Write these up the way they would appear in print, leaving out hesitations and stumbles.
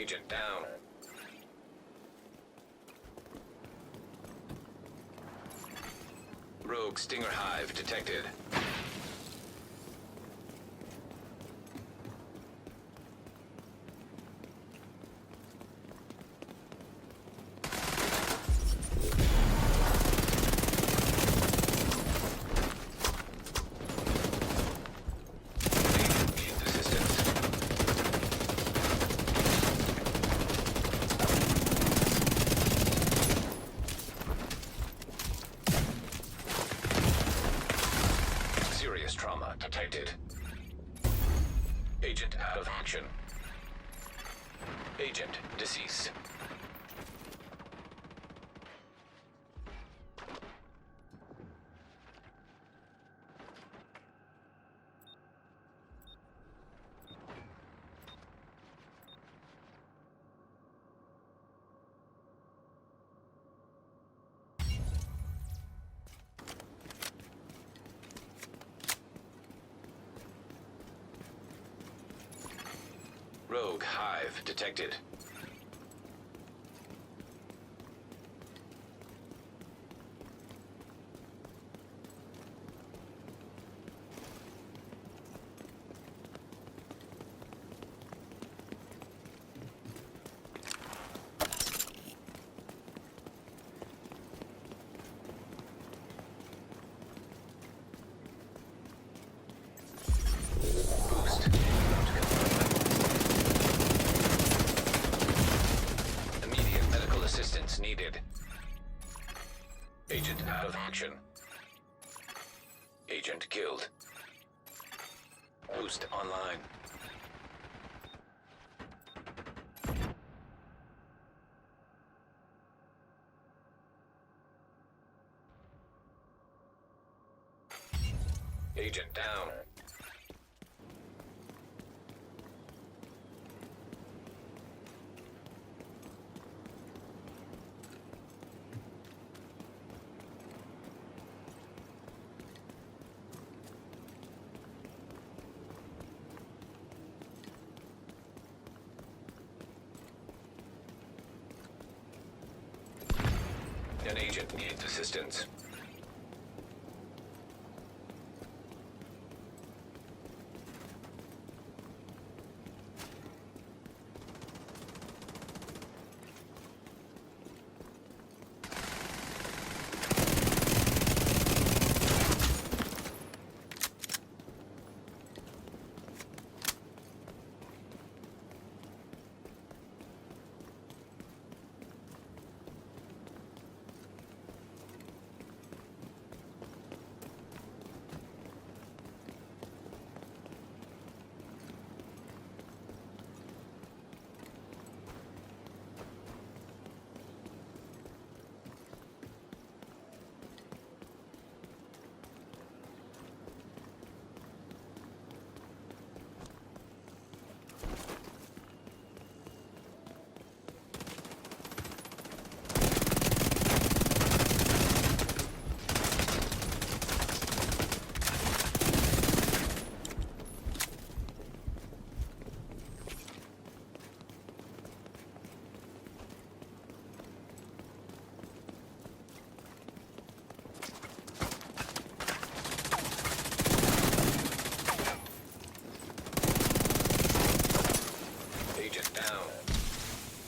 Agent down. Rogue Stinger Hive detected. Trauma detected. Agent out of action. Agent deceased. Rogue Hive detected. Boost. Immediate medical assistance needed. Agent out of action. Agent killed. Boost online. Agent down. An agent needs assistance.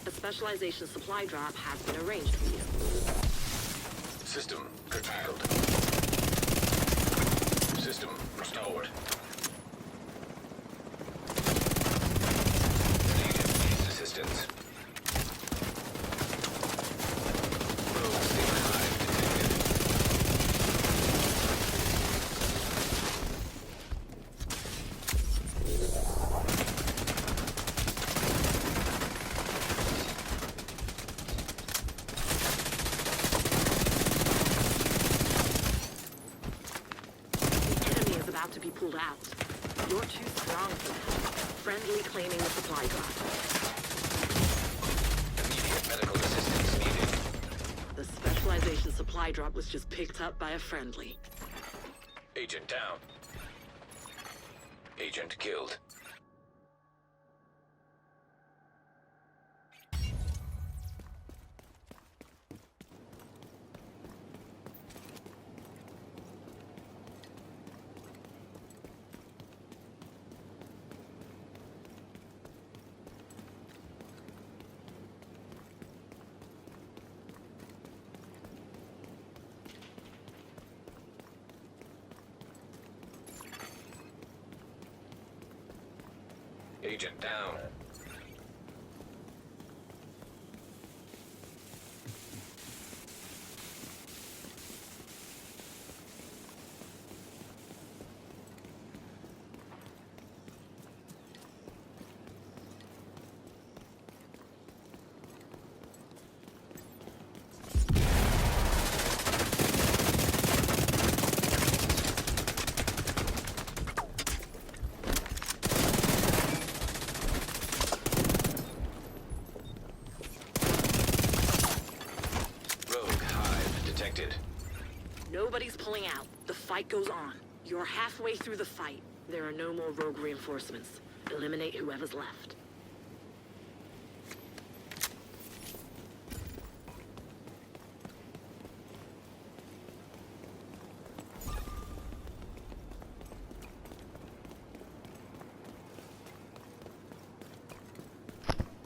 Specialization supply drop has been arranged for you. System curtailed. System restored. Agent needs assistance. Rogue Stinger Hive detected. To be pulled out. You're too strong for that. Friendly claiming the supply drop. Immediate medical assistance needed. The specialization supply drop was just picked up by a friendly. Agent down. Agent killed. Agent down. Nobody's pulling out. The fight goes on. You're halfway through the fight. There are no more rogue reinforcements. Eliminate whoever's left.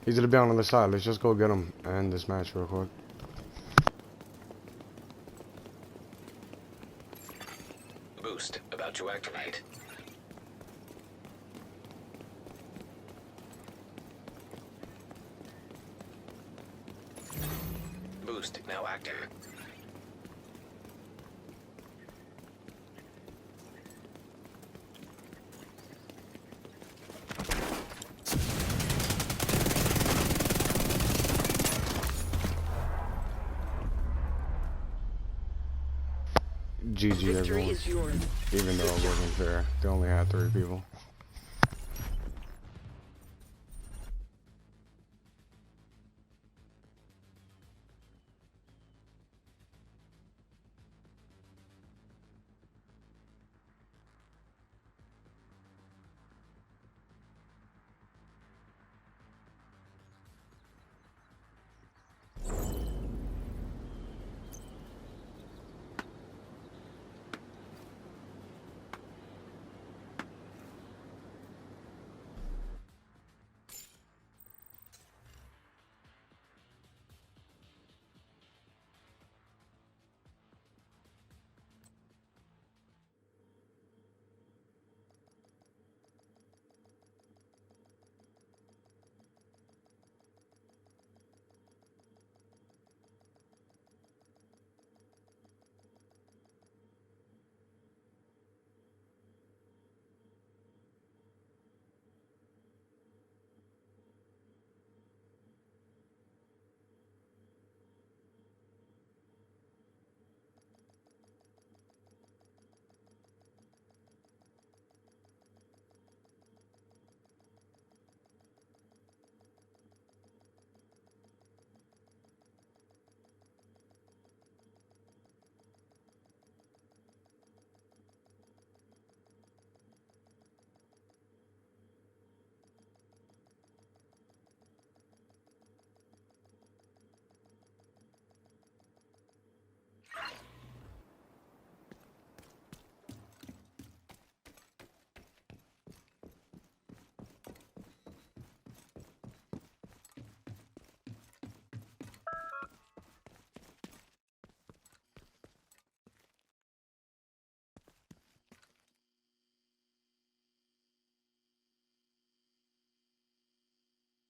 He's gonna be on the other side. Let's just go get him and end this match real quick. Boost about to activate. Boost now active. GG Victory everyone. is yours. Even though it wasn't fair. They only had 3 people.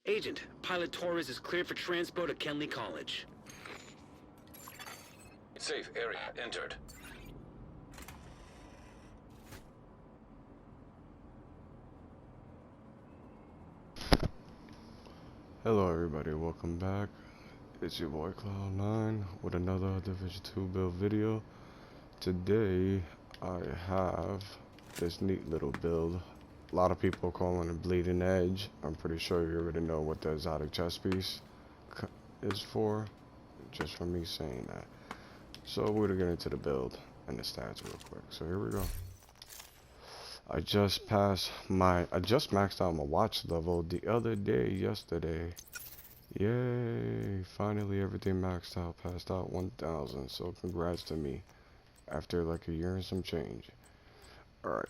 Agent, Pilot Torres is cleared for transport at Kenley College. Safe area entered. Hello everybody, welcome back. It's your boy Cloud9 with another Division 2 build video. Today I have this neat little build. A lot of people calling it Bleeding Edge. I'm pretty sure you already know what the exotic chest piece is for, just from me saying that. So we're gonna get into the build and the stats real quick. So here we go. I just maxed out my watch level the other day, yesterday. Yay, finally everything maxed out, passed out 1,000, so congrats to me, after like a year and some change. Alright,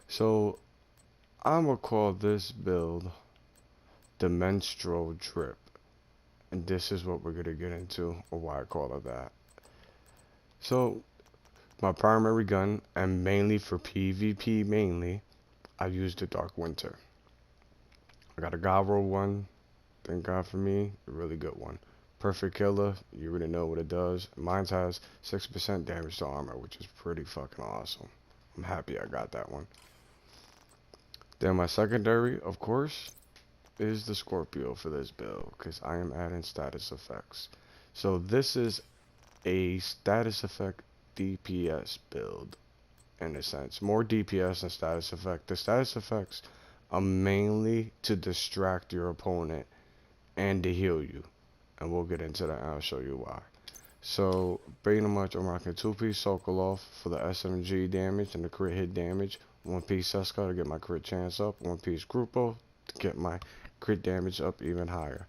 so I'm gonna call this build the Menstrual Drip, and this is what we're gonna get into, or why I call it that. So, my primary gun, and mainly for PvP mainly, I use the Dark Winter. I got a God roll one. Thank God for me. A really good one. Perfect killer. You already know what it does. Mine has 6% damage to armor, which is pretty fucking awesome. I'm happy I got that one. Then my secondary, of course, is the Scorpio for this build, because I am adding status effects. So this is a status effect DPS build, in a sense. More DPS than status effect. The status effects are mainly to distract your opponent and to heal you. And we'll get into that and I'll show you why. So, pretty much I'm rocking 2-piece Sokolov for the SMG damage and the crit hit damage. 1-piece Seska to get my crit chance up. 1-piece Grupo to get my crit damage up even higher.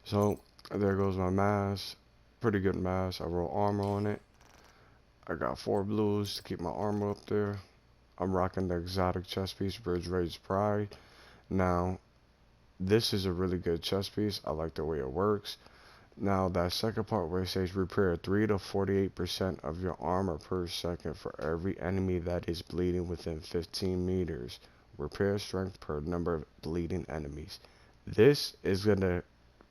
So, there goes my mask. Pretty good mask. I roll armor on it. I got 4 blues to keep my armor up there. I'm rocking the exotic chest piece, Bridge Rage Pride. Now, this is a really good chest piece. I like the way it works. Now, that second part where it says repair 3 to 48% of your armor per second for every enemy that is bleeding within 15 meters. Repair strength per number of bleeding enemies. This is going to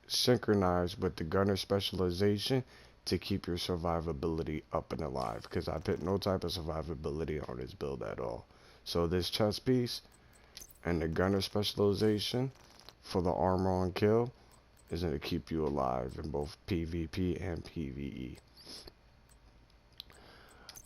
synchronize with the gunner specialization to keep your survivability up and alive, because I put no type of survivability on this build at all. So this chest piece and the gunner specialization for the armor on kill is going to keep you alive in both PvP and PvE.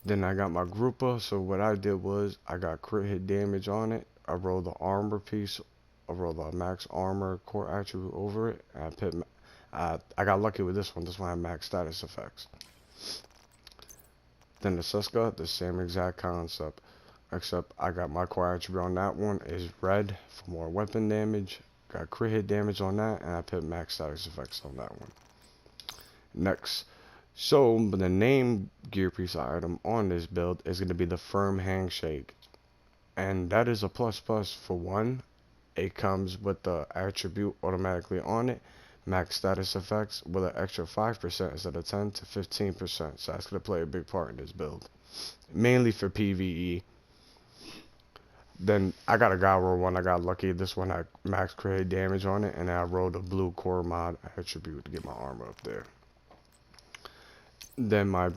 Then I got my Grupa. So what I did was I got crit hit damage on it. I rolled the armor piece. I rolled the max armor core attribute over it. And I got lucky with this one. This one had max status effects. Then the Seska, the same exact concept, except I got my core attribute on that one is red for more weapon damage. Got crit hit damage on that, and I put max status effects on that one. Next, so the name gear piece item on this build is going to be the firm handshake, and that is a plus for one. It comes with the attribute automatically on it, max status effects with an extra 5% instead of 10 to 15%. So that's going to play a big part in this build, mainly for PvE. Then I got a God roll one. I got lucky. This one had max crit damage on it, and then I rolled a blue core mod attribute to get my armor up there. Then my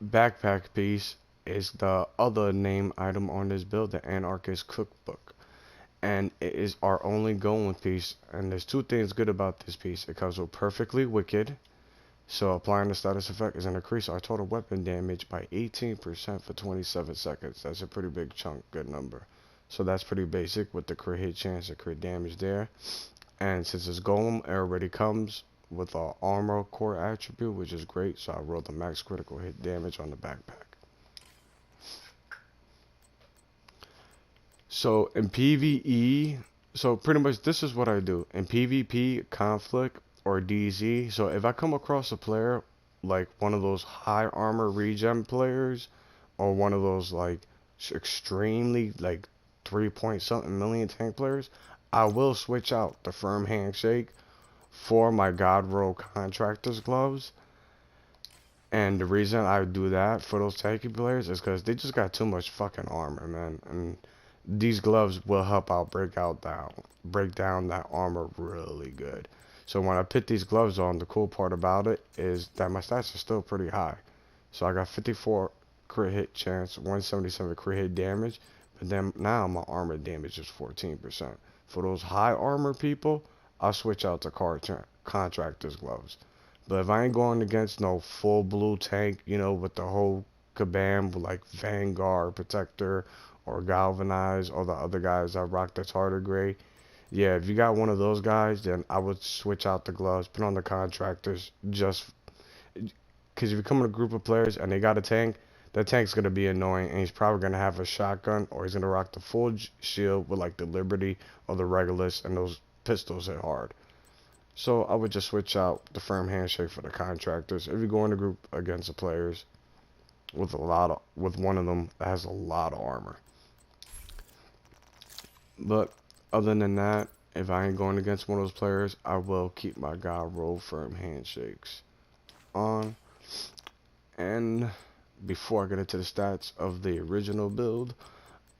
backpack piece is the other name item on this build, the Anarchist Cookbook, and it is our only going piece. And there's two things good about this piece. It comes with Perfectly Wicked. So applying the status effect is going to increase our total weapon damage by 18% for 27 seconds. That's a pretty big chunk, good number. So that's pretty basic with the crit hit chance and crit damage there. And since it's golem, it already comes with an armor core attribute, which is great. So I rolled the max critical hit damage on the backpack. So in PvE, so pretty much this is what I do. In PvP, conflict, or DZ, so if I come across a player like one of those high armor regen players, or one of those like extremely like 3-point-something million tank players, I will switch out the firm handshake for my God roll contractor's gloves. And the reason I do that for those tanky players is because they just got too much fucking armor, man. And these gloves will help out break down that armor really good. So when I put these gloves on, the cool part about it is that my stats are still pretty high. So I got 54 crit hit chance, 177 crit hit damage, but then now my armor damage is 14%. For those high armor people, I'll switch out to contractor's gloves. But if I ain't going against no full blue tank, you know, with the whole kabam, like Vanguard, Protector, or Galvanize, or the other guys that rock the tardigrade, yeah, if you got one of those guys, then I would switch out the gloves, put on the contractors, just because if you come in a group of players and they got a tank, that tank's going to be annoying, and he's probably going to have a shotgun, or he's going to rock the full shield with like the Liberty or the Regulus, and those pistols hit hard. So I would just switch out the firm handshake for the contractors. If you go in a group against the players with one of them that has a lot of armor. But other than that, if I ain't going against one of those players, I will keep my God roll firm handshakes on. And before I get into the stats of the original build,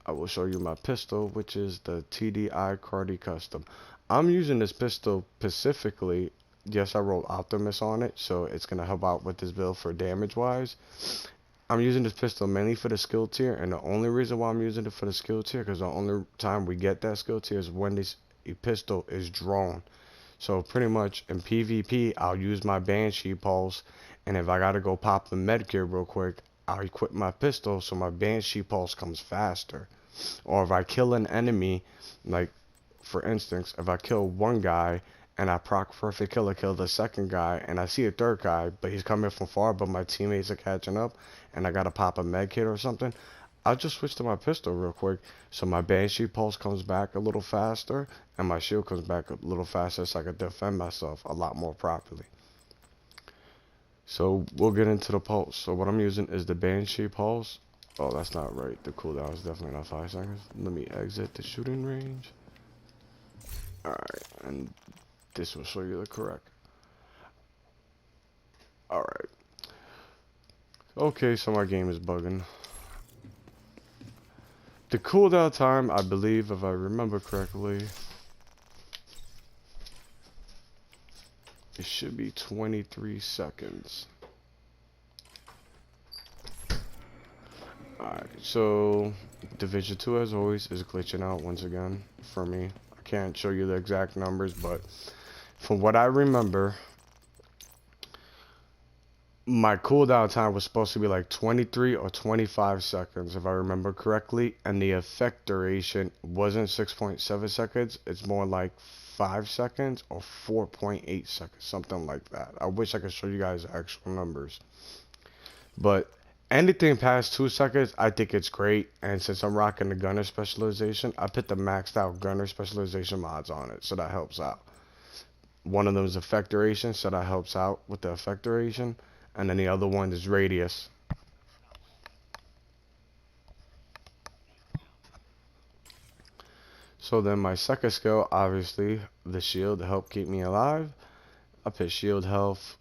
I will show you my pistol, which is the TDI Cardi Custom. I'm using this pistol specifically. Yes, I roll Optimus on it, so it's going to help out with this build for damage-wise. I'm using this pistol mainly for the skill tier, and the only reason why I'm using it for the skill tier, because the only time we get that skill tier is when this pistol is drawn. So pretty much in PvP, I'll use my Banshee pulse, and if I gotta go pop the medkit real quick, I'll equip my pistol so my Banshee pulse comes faster. Or if I kill an enemy, like for instance, if I kill one guy and I proc perfect kill the second guy, and I see a third guy, but he's coming from far, but my teammates are catching up, and I gotta pop a medkit or something, I'll just switch to my pistol real quick, so my Banshee pulse comes back a little faster, and my shield comes back a little faster, so I can defend myself a lot more properly. So we'll get into the pulse. So what I'm using is the Banshee pulse. Oh, that's not right. The cooldown is definitely not 5 seconds. Let me exit the shooting range. Alright, and this will show you the correct. Alright. Okay, so my game is bugging. The cooldown time, I believe, if I remember correctly, it should be 23 seconds. Alright, so Division 2 as always is glitching out once again for me. I can't show you the exact numbers, but from what I remember, my cooldown time was supposed to be like 23 or 25 seconds if I remember correctly, and the effect duration wasn't 6.7 seconds, it's more like 5 seconds or 4.8 seconds, something like that. I wish I could show you guys the actual numbers, but anything past 2 seconds I think it's great. And since I'm rocking the gunner specialization, I put the maxed out gunner specialization mods on it, so that helps out. One of them is effect duration, so that helps out with the effect duration. And then the other one is radius. So then my second skill, obviously, the shield to help keep me alive. I put shield health.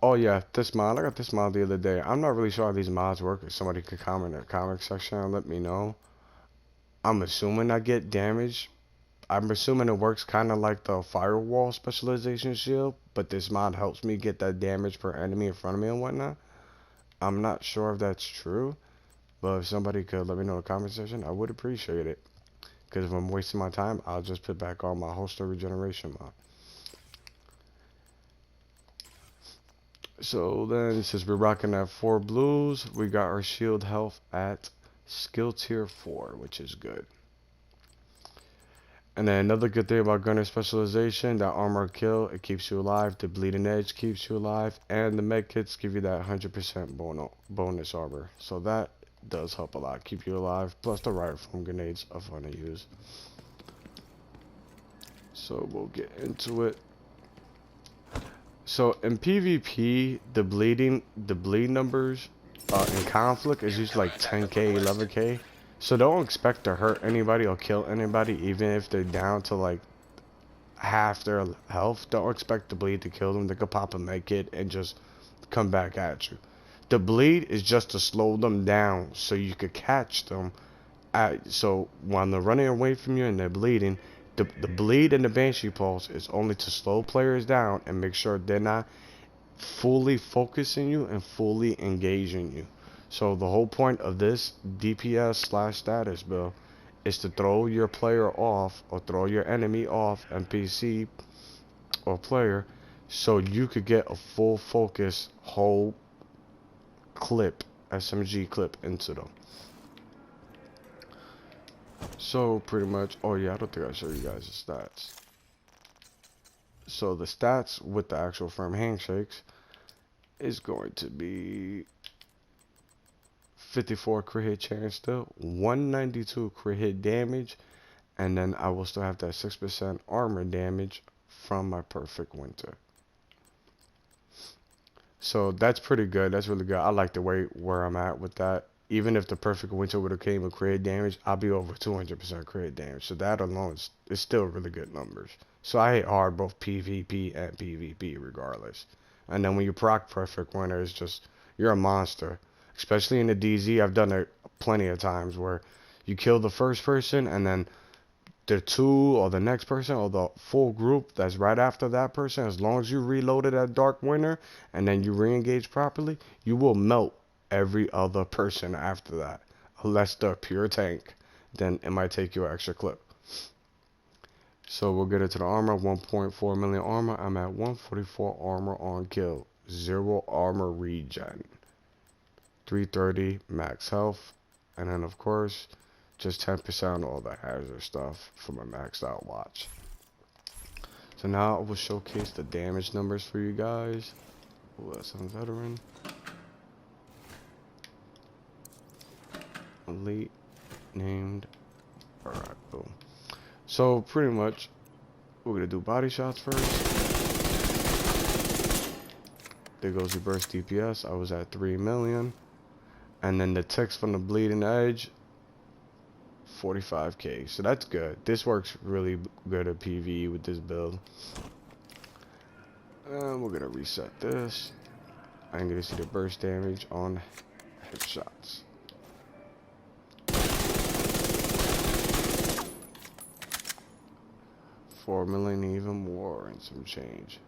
Oh yeah, this mod, I got this mod the other day. I'm not really sure how these mods work. If somebody could comment in the comment section and let me know. I'm assuming I get damage. I'm assuming it works kind of like the firewall specialization shield, but this mod helps me get that damage per enemy in front of me and whatnot. I'm not sure if that's true, but if somebody could let me know in the comment section, I would appreciate it. Because if I'm wasting my time, I'll just put back on my holster regeneration mod. So then, since we're rocking at 4 blues, we got our shield health at skill tier 4, which is good. And then another good thing about gunner specialization, that armor kill, it keeps you alive, the bleeding edge keeps you alive, and the med kits give you that 100% bonus armor. So that does help a lot, keep you alive, plus the riot foam grenades are fun to use. So we'll get into it. So in PvP, the bleed numbers in conflict is usually like 10k, 11k. So don't expect to hurt anybody or kill anybody, even if they're down to like half their health. Don't expect the bleed to kill them. They could pop a medkit and just come back at you. The bleed is just to slow them down so you could catch them. So when they're running away from you and they're bleeding, the bleed and the Banshee pulse is only to slow players down and make sure they're not fully focusing you and fully engaging you. So the whole point of this DPS / status build is to throw your player off or throw your enemy off, NPC or player, so you could get a full focus whole clip, SMG clip into them. So pretty much, oh yeah, I don't think I showed you guys the stats. So the stats with the actual firm handshakes is going to be 54 crit hit chance still, 192 crit hit damage, and then I will still have that 6% armor damage from my perfect winter. So that's pretty good. That's really good. I like the way where I'm at with that. Even if the perfect winter would have came with crit damage, I'll be over 200% crit damage. So that alone is still really good numbers. So I hit hard both PvP and PvP regardless. And then when you proc perfect winter, it's just, you're a monster. Especially in the DZ, I've done it plenty of times where You kill the first person, and then the two or the next person or the full group that's right after that person, as long as you reloaded that Dark Winter and then you re-engage properly, you will melt every other person after that. Unless they're pure tank, then it might take you an extra clip. So we'll get into the armor. 1.4 million armor. I'm at 144 armor on kill. 0 armor regen. 330 max health. And then of course, just 10% on all the hazard stuff for my maxed out watch. So now I will showcase the damage numbers for you guys. Ooh, that's some veteran. Elite. Named. Alright, boom. So pretty much, we're gonna do body shots first. There goes your burst DPS. I was at 3 million. And then the ticks from the bleeding edge, 45k. So that's good. This works really good at PVE with this build. And we're gonna reset this. I'm gonna see the burst damage on headshots. $4 million, even more, and some change.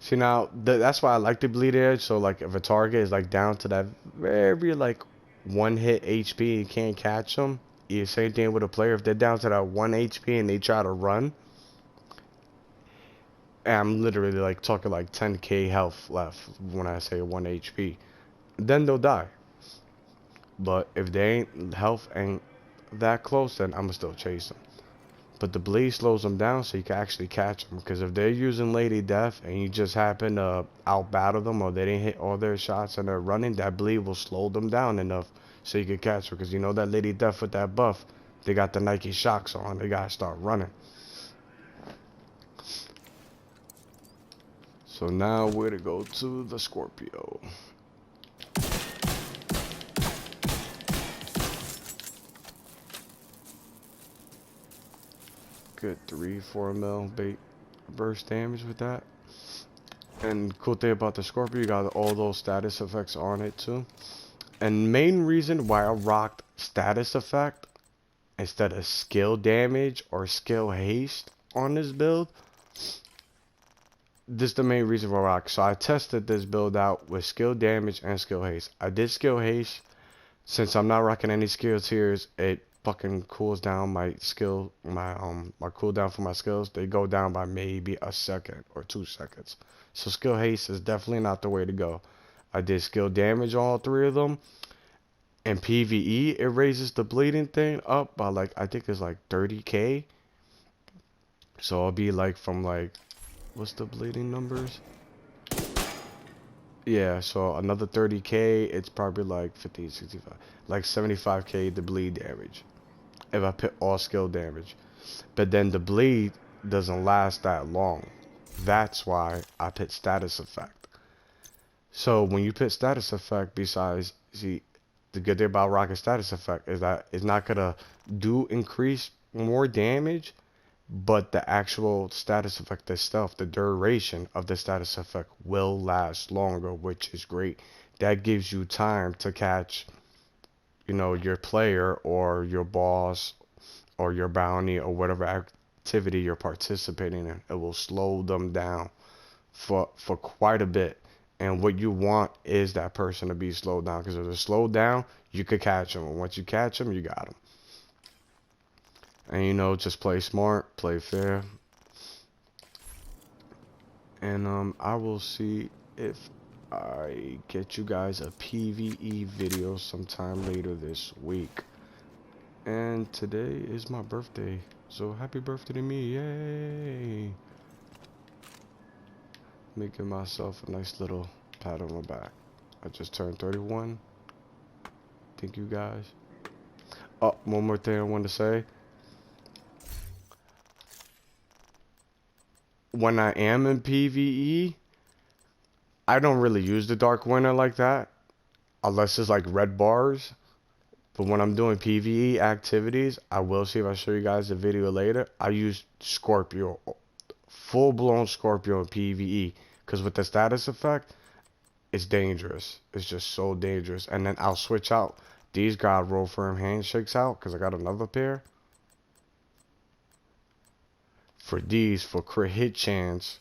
See now, that's why I like the bleed edge. So like, if a target is like down to that very like 1 hit HP, you can't catch them. Yeah, same thing with a player. If they're down to that 1 HP and they try to run, and I'm literally like talking like 10k health left when I say 1 HP, then they'll die. But if they ain't health ain't that close, then I'ma still chase them. But the bleed slows them down so you can actually catch them. Because if they're using Lady Death and you just happen to out battle them, or they didn't hit all their shots and they're running, that bleed will slow them down enough so you can catch them. Because you know that Lady Death with that buff, they got the Nike shocks on, they gotta start running. So now we're to go to the Scorpio. Good 3-4 mil bait burst damage with that. And cool thing about the Scorpio, you got all those status effects on it too. And main reason why I rocked status effect instead of skill damage or skill haste on this build, this is the main reason why I rock. So I tested this build out with skill damage and skill haste. I did skill haste. Since I'm not rocking any skill tiers, it fucking cools down my skill, my cooldown for my skills. They go down by maybe a second or 2 seconds. So skill haste is definitely not the way to go. I did skill damage on all 3 of them. And PVE, it raises the bleeding thing up by like, I think it's like 30k. So I'll be like from like, what's the bleeding numbers? Yeah, so another 30k, it's probably like 50, 65, like 75k the bleed damage. If I put all skill damage. But then the bleed doesn't last that long. That's why I put status effect. So when you put status effect, besides, see, the good thing about rocking status effect is that it's not gonna do increase more damage, but the actual status effect itself, the duration of the status effect will last longer, which is great. That gives you time to catch, you know, your player or your boss or your bounty or whatever activity you're participating in. It will slow them down for quite a bit. And what you want is that person to be slowed down, because if they're slowed down, you could catch them. And once you catch them, you got them. And you know, just play smart, play fair. And I will see if I get you guys a PVE video sometime later this week. And today is my birthday, so happy birthday to me, yay! Let me give myself a nice little pat on the back. I just turned 31. Thank you guys. Oh, one more thing I wanted to say. When I am in PVE, I don't really use the Dark Winter like that, unless it's like red bars. But when I'm doing PVE activities, I will see if I show you guys the video later. I use Scorpio, full-blown Scorpio in PVE, because with the status effect, it's dangerous. It's just so dangerous. And then I'll switch out. These guys roll firm handshakes out because I got another pair. For these, for crit hit chance.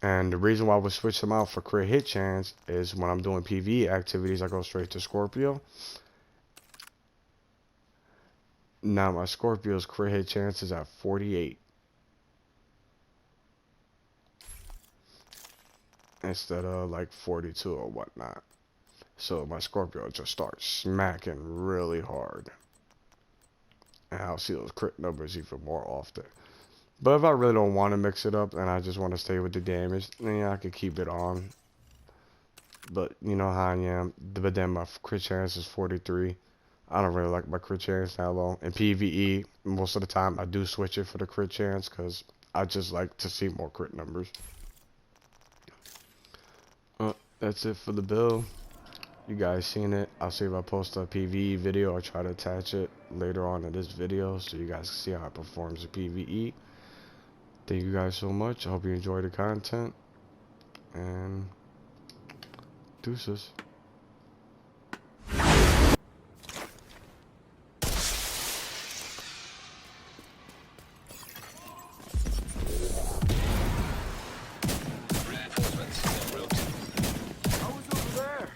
And the reason why we switch them out for crit hit chance is when I'm doing PVE activities, I go straight to Scorpio. Now my Scorpio's crit hit chance is at 48. Instead of like 42 or whatnot. So my Scorpio just starts smacking really hard. And I'll see those crit numbers even more often. But if I really don't want to mix it up and I just want to stay with the damage, then yeah, I could keep it on. But you know how I am. But then my crit chance is 43. I don't really like my crit chance that low. In PvE, most of the time I do switch it for the crit chance because I just like to see more crit numbers. That's it for the build. You guys seen it. I'll see if I post a PvE video or try to attach it later on in this video so you guys can see how it performs in PvE. Thank you guys so much. I hope you enjoy the content. And deuces. Reinforcements en route. I was over there.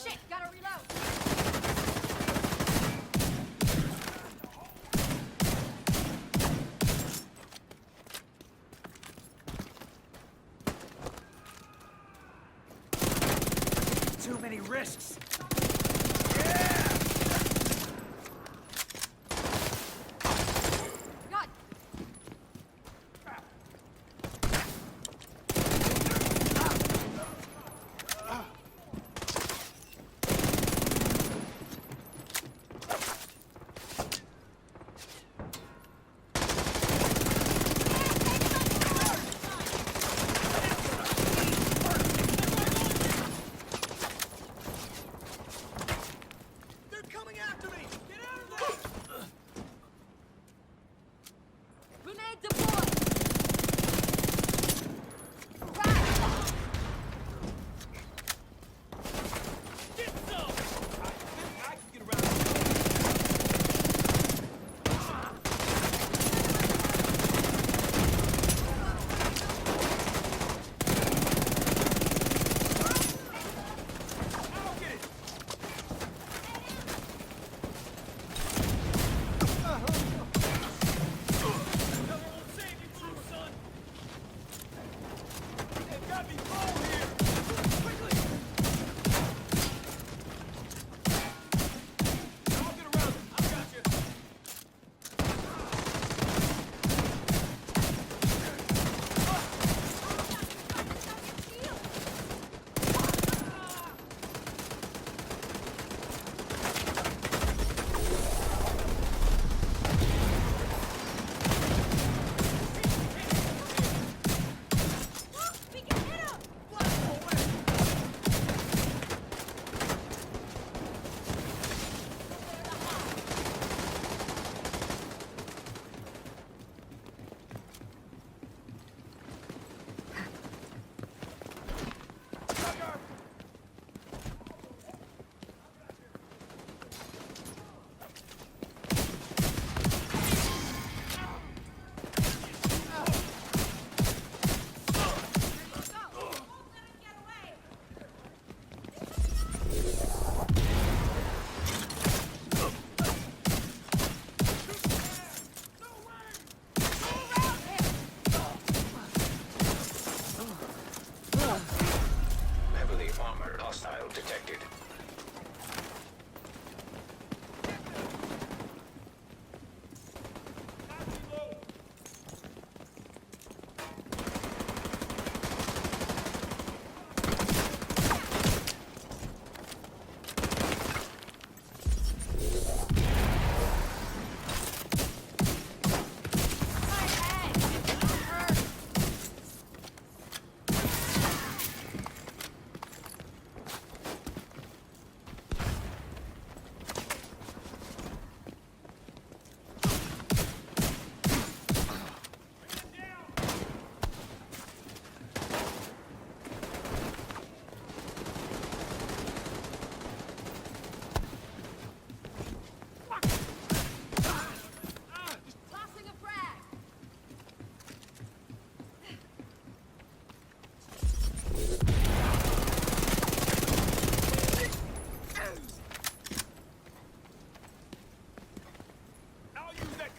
Shit, gotta reload. Too many risks. God,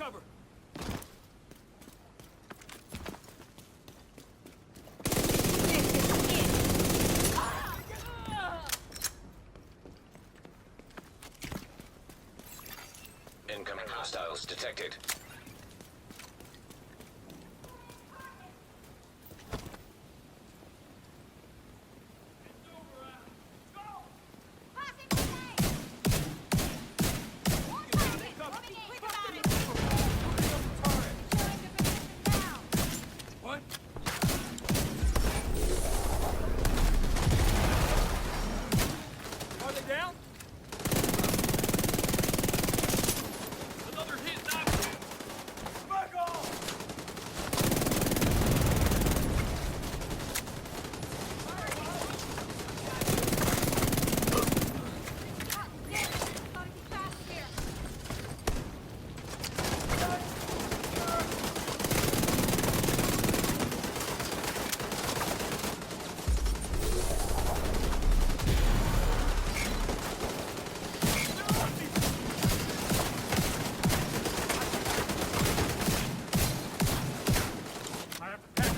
cover. Incoming hostiles detected. What? Are they down? Another hit, knocked him. Back off! I have to pack.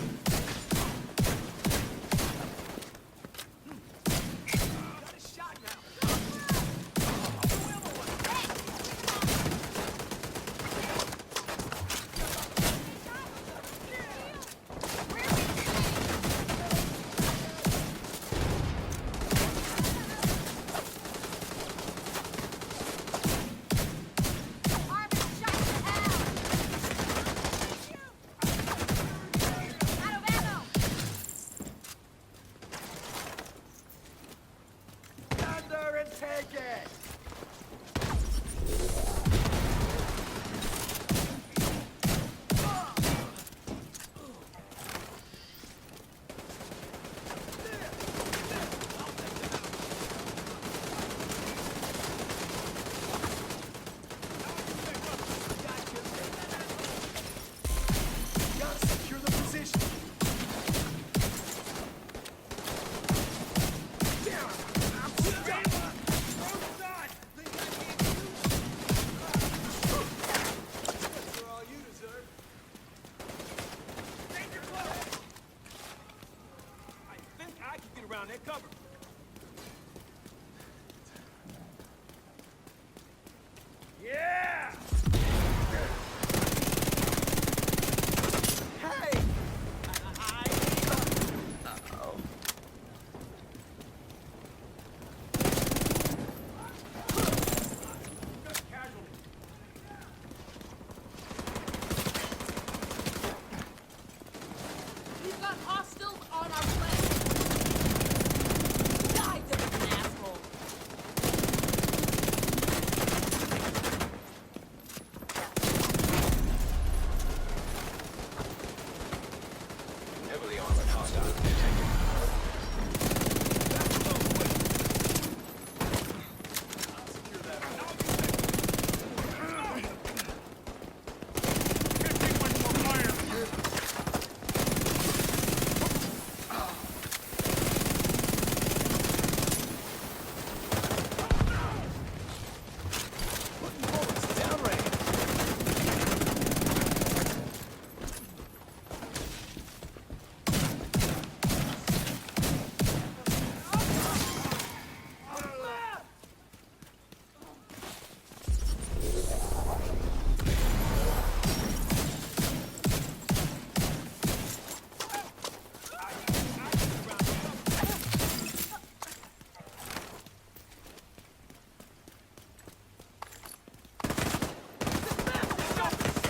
Got a shot now. Stand there and take it! Gotta secure the position. Down! I'm stuck! That's all you deserve. Danger close! I think I can get around that cover. Yeah! Hey! Uh-oh. Casualty. We've got hostiles on our flank. Die, dumb asshole. Heavily armored hostiles detected.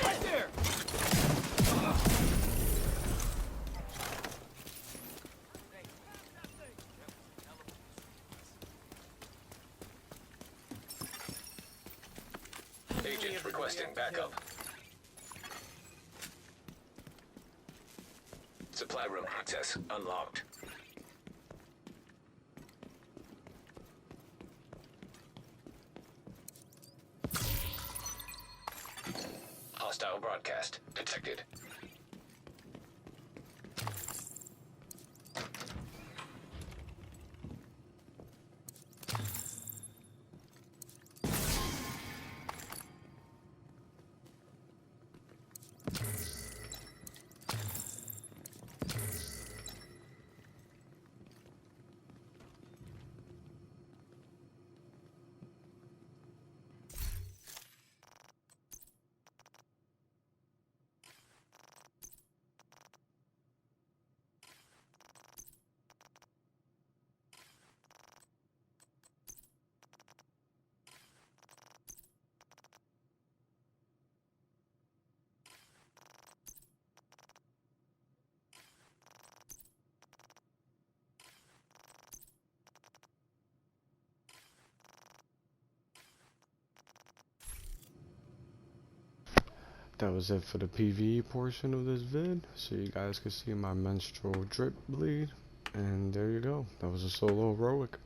Right there! Agent requesting backup. Supply room access unlocked. Hostile broadcast detected. that was it for the PVE portion of this vid. So you guys can see my menstrual drip bleed. And there you go. That was a solo heroic.